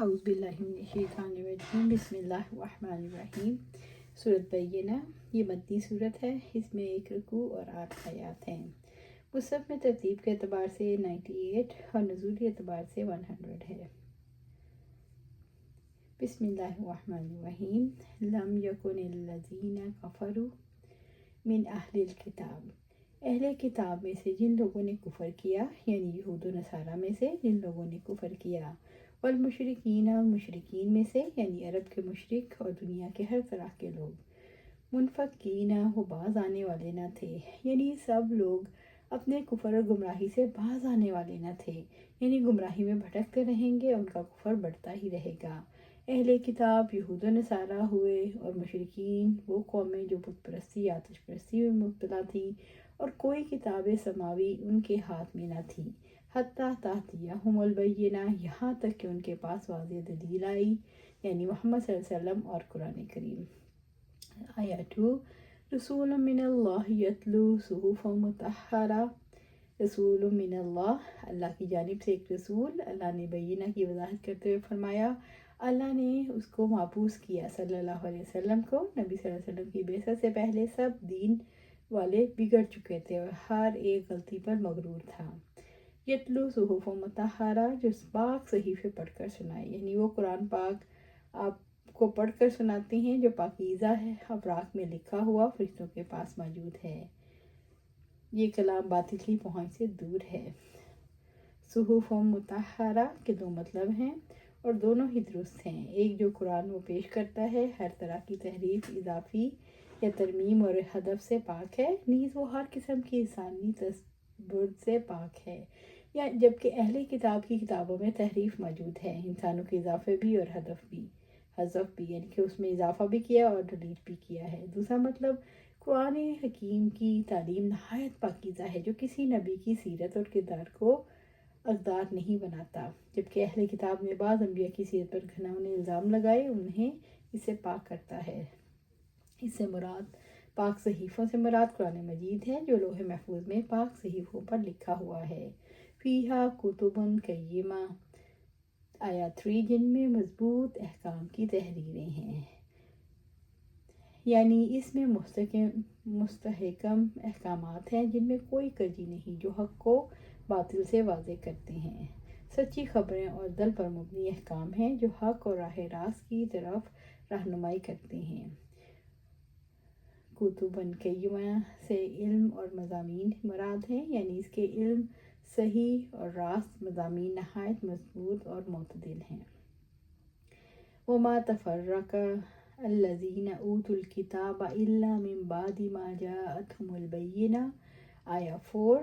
اعوذ باللہ من الشیطان الرجیم بسم اللہ الرحمن الرحیم۔ سورۃ بینہ یہ مدنی سورت ہے، اس میں 1 رکوع اور 8 آیات ہیں۔ مصحف میں ترتیب کے اعتبار سے 98 اور نزولی اعتبار سے 100 ہے۔ بسم اللہ الرحمن الرحیم۔ لم یکن الذین کفروا من اہل الکتاب، اہل کتاب میں سے جن لوگوں نے کفر کیا، یعنی یہود و نصارہ میں سے جن لوگوں نے کفر کیا، والمشرکین اور مشرکین میں سے یعنی عرب کے مشرک اور دنیا کے ہر طرح کے لوگ، منفکین وہ باز آنے والے نہ تھے، یعنی سب لوگ اپنے کفر اور گمراہی سے باز آنے والے نہ تھے، یعنی گمراہی میں بھٹکتے رہیں گے، ان کا کفر بڑھتا ہی رہے گا۔ اہل کتاب یہود و نصارہ ہوئے، اور مشرکین وہ قومیں جو بت پرستی آتش پرستی میں مبتلا تھیں، اور کوئی کتاب سماوی ان کے ہاتھ میں نہ تھی، حتیٰ تأتیہم البینہ، یہاں تک کہ ان کے پاس واضح دلیل آئی، یعنی محمد صلی اللہ علیہ وسلم اور قرآن کریم۔ آیت 2، رسول من اللہ یتلو صحف مطہرہ، رسول من اللہ، اللہ کی جانب سے ایک رسول۔ اللہ نے بینہ کی وضاحت کرتے ہوئے فرمایا اللہ نے اس کو مبعوث کیا، صلی اللہ علیہ وسلم کو۔ نبی صلی اللہ علیہ وسلم کی بعثت سے پہلے سب دین والے بگڑ چکے تھے اور ہر ایک غلطی پر مغرور تھا۔ یتلو صحف مطہرہ، جو پاک صحیفے پڑھ کر سنائے، یعنی وہ قرآن پاک آپ کو پڑھ کر سناتے ہیں جو پاکیزہ ہے، اوراق میں لکھا ہوا فرشتوں کے پاس موجود ہے۔ یہ کلام باطل کی پہنچ سے دور ہے۔ صحف مطہرہ کے 2 مطلب ہیں اور دونوں ہی درست ہیں۔ ایک جو قرآن وہ پیش کرتا ہے ہر طرح کی تحریف، اضافی یا ترمیم اور ہدف سے پاک ہے، نیز وہ ہر قسم کی انسانی تصرف سے پاک ہے، یا جبکہ اہل کتاب کی کتابوں میں تحریف موجود ہے، انسانوں کے اضافے بھی اور حذف بھی، یعنی کہ اس میں اضافہ بھی کیا اور ڈیلیٹ بھی کیا ہے۔ دوسرا مطلب، قرآن حکیم کی تعلیم نہایت پاکیزہ ہے، جو کسی نبی کی سیرت اور کردار کو اقدار نہیں بناتا، جبکہ اہل کتاب نے بعض انبیاء کی سیرت پر گھناؤنے الزام لگائے، انہیں اس سے پاک کرتا ہے۔ اس سے مراد پاک صحیفوں سے مراد قرآن مجید ہے، جو لوح محفوظ میں پاک صحیفوں پر لکھا ہوا ہے۔ فیہا کتب قیمہ، آیت 3، جن میں مضبوط احکام کی تحریریں ہیں، یعنی اس میں مستحکم احکامات ہیں جن میں کوئی کجی نہیں، جو حق کو باطل سے واضح کرتے ہیں۔ سچی خبریں اور دل پر مبنی احکام ہیں جو حق اور راہ راست کی طرف رہنمائی کرتے ہیں۔ کتب قیمہ سے علم اور مضامین مراد ہیں، یعنی اس کے علم صحیح اور راست مضامین نہایت مضبوط اور معتدل ہیں۔ وما تفرق الذین اوتوا الکتاب الا من بعد ما جاءتهم البینہ، آیت 4،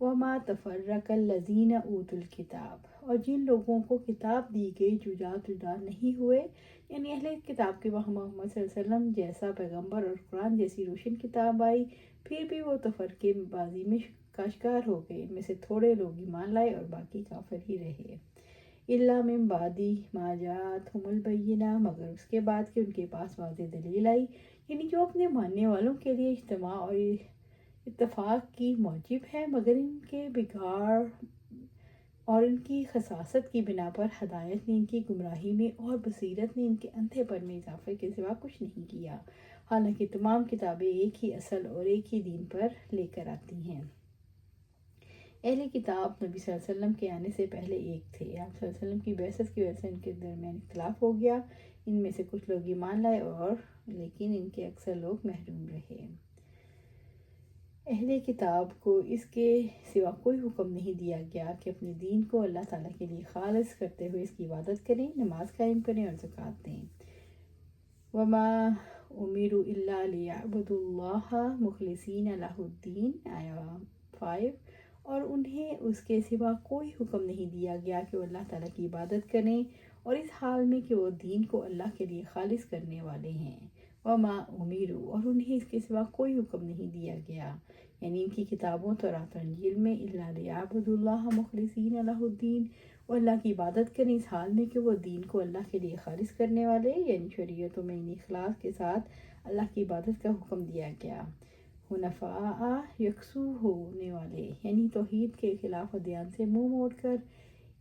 وما تفرق الذین اوتوا الکتاب، اور جن لوگوں کو کتاب دی گئی جو جدا نہیں ہوئے، یعنی اہل کتاب کے وہاں محمد صلی اللہ علیہ وسلم جیسا پیغمبر اور قرآن جیسی روشن کتاب آئی، پھر بھی وہ تفرقے بازی میں کا شکار ہو گئے، ان میں سے تھوڑے لوگ ایمان لائے اور باقی کافر ہی رہے۔ الا من بعد ما جاءتهم البینہ، مگر اس کے بعد کہ ان کے پاس واضح دلیل آئی، یعنی جو اپنے ماننے والوں کے لیے اجتماع اور اتفاق کی موجب ہے، مگر ان کے بگاڑ اور ان کی خساست کی بنا پر ہدایت نے ان کی گمراہی میں اور بصیرت نے ان کے اندھے پر میں اضافے کے سوا کچھ نہیں کیا، حالانکہ تمام کتابیں ایک ہی اصل اور ایک ہی دین پر لے کر آتی ہیں۔ اہل کتاب نبی صلی اللہ علیہ وسلم کے آنے سے پہلے ایک تھے، آپ صلی اللہ علیہ وسلم کی بعثت کی وجہ سے ان کے درمیان اختلاف ہو گیا، ان میں سے کچھ لوگ ایمان لائے اور لیکن ان کے اکثر لوگ محروم رہے۔ اہل کتاب کو اس کے سوا کوئی حکم نہیں دیا گیا کہ اپنے دین کو اللہ تعالیٰ کے لیے خالص کرتے ہوئے اس کی عبادت کریں، نماز قائم کریں اور زکوٰۃ دیں۔ وما امروا الا لیعبدوا اللہ مخلصین لہ الدین، آیت 5، اور انہیں اس کے سوا کوئی حکم نہیں دیا گیا کہ وہ اللہ تعالیٰ کی عبادت کریں، اور اس حال میں کہ وہ دین کو اللہ کے لیے خالص کرنے والے ہیں۔ وما امروا، اور انہیں اس کے سوا کوئی حکم نہیں دیا گیا، یعنی ان کی کتابوں تورات اور انجیل میں، الا لیعبدوا اللہ مخلصین لہ الدین، وہ اللہ کی عبادت کریں اس حال میں کہ وہ دین کو اللہ کے لیے خالص کرنے والے، یعنی شریعتوں میں ان اخلاص کے ساتھ اللہ کی عبادت کا حکم دیا گیا۔ حنفاء، یکسو ہونے والے، یعنی توحید کے خلاف ادیان سے منہ موڑ کر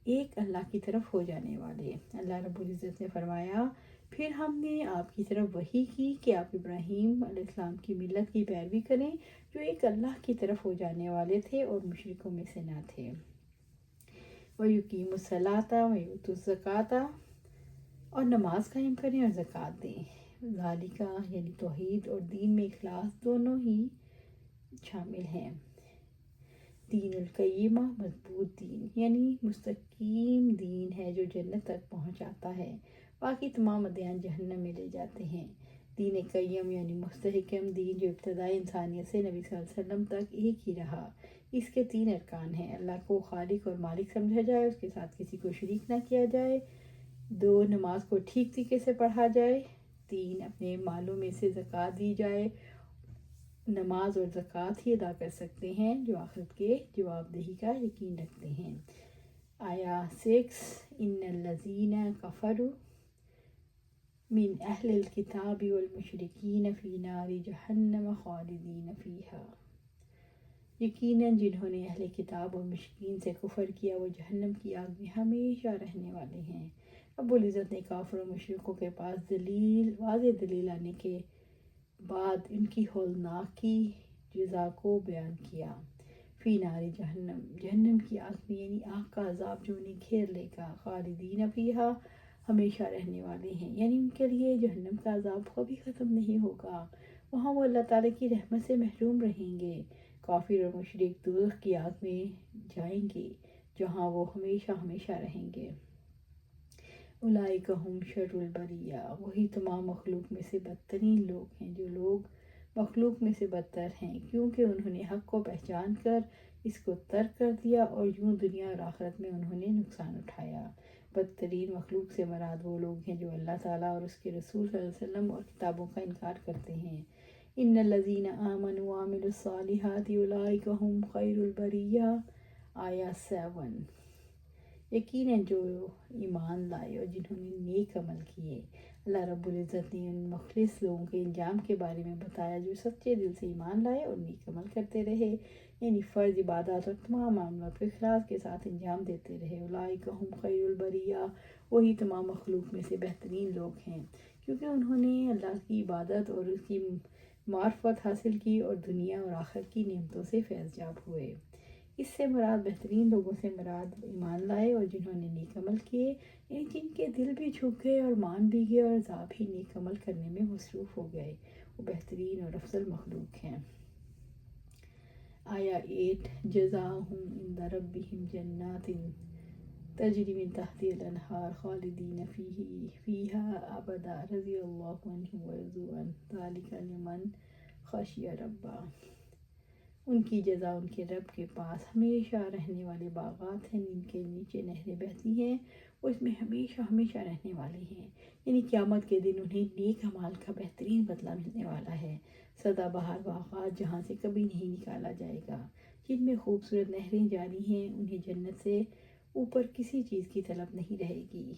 ایک اللہ کی طرف ہو جانے والے۔ اللہ رب العزت نے فرمایا پھر ہم نے آپ کی طرف وحی کی کہ آپ ابراہیم علیہ السلام کی ملت کی پیروی کریں جو ایک اللہ کی طرف ہو جانے والے تھے اور مشرکوں میں سے نہ تھے۔ وَيُقِيمُوا الصَّلَاةَ وَيُؤْتُوا الزَّكَاةَ، اور نماز قائم کریں اور زکوٰۃ دیں۔ ذالکہ یعنی توحید اور دین میں اخلاص دونوں ہی شامل ہیں۔ دین القیمہ مضبوط دین یعنی مستقیم دین ہے جو جنت تک پہنچاتا ہے، باقی تمام ادیان جہنم میں لے جاتے ہیں۔ دین قیم یعنی مستحکم دین جو ابتدائی انسانیت سے نبی صلی اللہ علیہ وسلم تک ایک ہی رہا۔ اس کے 3 ارکان ہیں: اللہ کو خالق اور مالک سمجھا جائے، اس کے ساتھ کسی کو شریک نہ کیا جائے، 2 نماز کو ٹھیک طریقے سے پڑھا جائے، 3 اپنے مالوں میں سے زکوٰۃ دی جائے۔ نماز اور زکوٰۃ ہی ادا کر سکتے ہیں جو آخرت کے جواب دہی کا یقین رکھتے ہیں۔ آیا 6 ان الذین کفروا من اہل الکتاب والمشرکین فی نار جہنم خالدین فیہا، یقیناً جنہوں نے اہل کتاب اور مشرکین سے کفر کیا وہ جہنم کی آگ میں ہمیشہ رہنے والے ہیں۔ رب العزت نے کافر و مشرکوں کے پاس واضح دلیل آنے کے بعد ان کی ہولناک کی جزا کو بیان کیا۔ فی نار جہنم، جہنم کی آگ میں یعنی آگ کا عذاب جو انہیں گھیر لے گا، خالدین فیہا ہمیشہ رہنے والے ہیں، یعنی ان کے لیے جہنم کا عذاب کبھی ختم نہیں ہوگا، وہاں وہ اللہ تعالیٰ کی رحمت سے محروم رہیں گے۔ کافر اور مشرک دوزخ کی آگ میں جائیں گے جہاں وہ ہمیشہ ہمیشہ رہیں گے۔ اولئک ھم شر البریہ، وہی تمام مخلوق میں سے بدترین لوگ ہیں جو لوگ مخلوق میں سے بدتر ہیں، کیونکہ انہوں نے حق کو پہچان کر اس کو ترک کر دیا اور یوں دنیا اور آخرت میں انہوں نے نقصان اٹھایا۔ بدترین مخلوق سے مراد وہ لوگ ہیں جو اللہ تعالیٰ اور اس کے رسول صلی اللہ علیہ وسلم اور کتابوں کا انکار کرتے ہیں۔ ان الذین آمنوا وعملوا الصالحات اولئک ھم خیر البریہ۔ آیا 7 یقیناً جو ایمان لائے اور جنہوں نے نیک عمل کیے۔ اللہ رب العزت نے ان مخلص لوگوں کے انجام کے بارے میں بتایا جو سچے دل سے ایمان لائے اور نیک عمل کرتے رہے، یعنی فرض عبادات اور تمام معاملات کو اخلاص کے ساتھ انجام دیتے رہے۔ اولئک ھم خیر البریہ، وہی تمام مخلوق میں سے بہترین لوگ ہیں، کیونکہ انہوں نے اللہ کی عبادت اور اس کی معرفت حاصل کی اور دنیا اور آخرت کی نعمتوں سے فیض یاب ہوئے۔ اس سے مراد بہترین لوگوں سے مراد ایمان لائے اور جنہوں نے نیک عمل کیے، یعنی جن کے دل بھی جھک گئے اور مان بھی گئے اور ذات بھی نیک عمل کرنے میں مصروف ہو گئے، وہ بہترین اور افضل مخلوق ہیں۔ آیا 8 جزاؤہم عند ربہم جنات تجری من تحتہا الانہار خالدین فیہا ابدا رضی اللہ عنہم ورضوا عنہ ذلک لمن خشی ربہ، ان کی جزا ان کے رب کے پاس ہمیشہ رہنے والے باغات ہیں جن کے نیچے نہریں بہتی ہیں، وہ اس میں ہمیشہ ہمیشہ رہنے والے ہیں، یعنی قیامت کے دن انہیں نیک اعمال کا بہترین بدلہ ملنے والا ہے۔ سدا بہار باغات جہاں سے کبھی نہیں نکالا جائے گا، جن میں خوبصورت نہریں جاری ہیں، انہیں جنت سے اوپر کسی چیز کی طلب نہیں رہے گی۔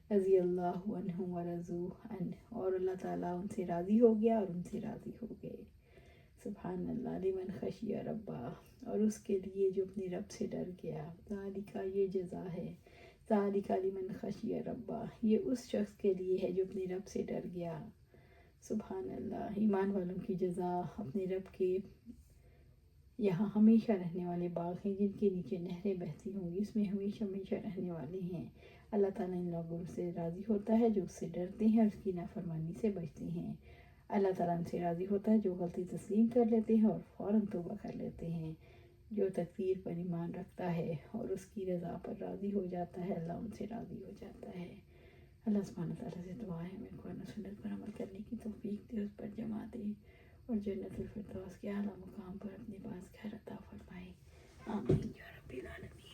رضی اللہ عنہم ورضوا عنہ، اور اللہ تعالیٰ ان سے راضی ہو گیا اور ان سے راضی ہو گئے۔ سبحان اللہ، لمن خشی ربہ، اور اس کے لیے جو اپنے رب سے ڈر گیا۔ ذالک، یہ جزا ہے، ذالک لمن خشی ربہ، یہ اس شخص کے لیے ہے جو اپنے رب سے ڈر گیا۔ سبحان اللہ، ایمان والوں کی جزا اپنے رب کے یہاں ہمیشہ رہنے والے باغ ہیں جن کے نیچے نہریں بہتی ہوں گی، اس میں ہمیشہ ہمیشہ رہنے والے ہیں۔ اللہ تعالیٰ ان لوگوں سے راضی ہوتا ہے جو اس سے ڈرتے ہیں اور اس کی نافرمانی سے بچتے ہیں۔ اللہ تعالیٰ ان سے راضی ہوتا ہے جو غلطی تسلیم کر لیتے ہیں اور فوراً توبہ کر لیتے ہیں۔ جو تقدیر پر ایمان رکھتا ہے اور اس کی رضا پر راضی ہو جاتا ہے، اللہ ان سے راضی ہو جاتا ہے۔ اللہ سبحانہ تعالیٰ سے دعا ہے ہمیں قرآن و سنت پر عمل کرنے کی توفیق دے، اس پر جمع دے اور جنت الفردوس کے اعلیٰ مقام پر اپنے پاس گھر عطا فرمائے۔ آمین یا رب العالمین۔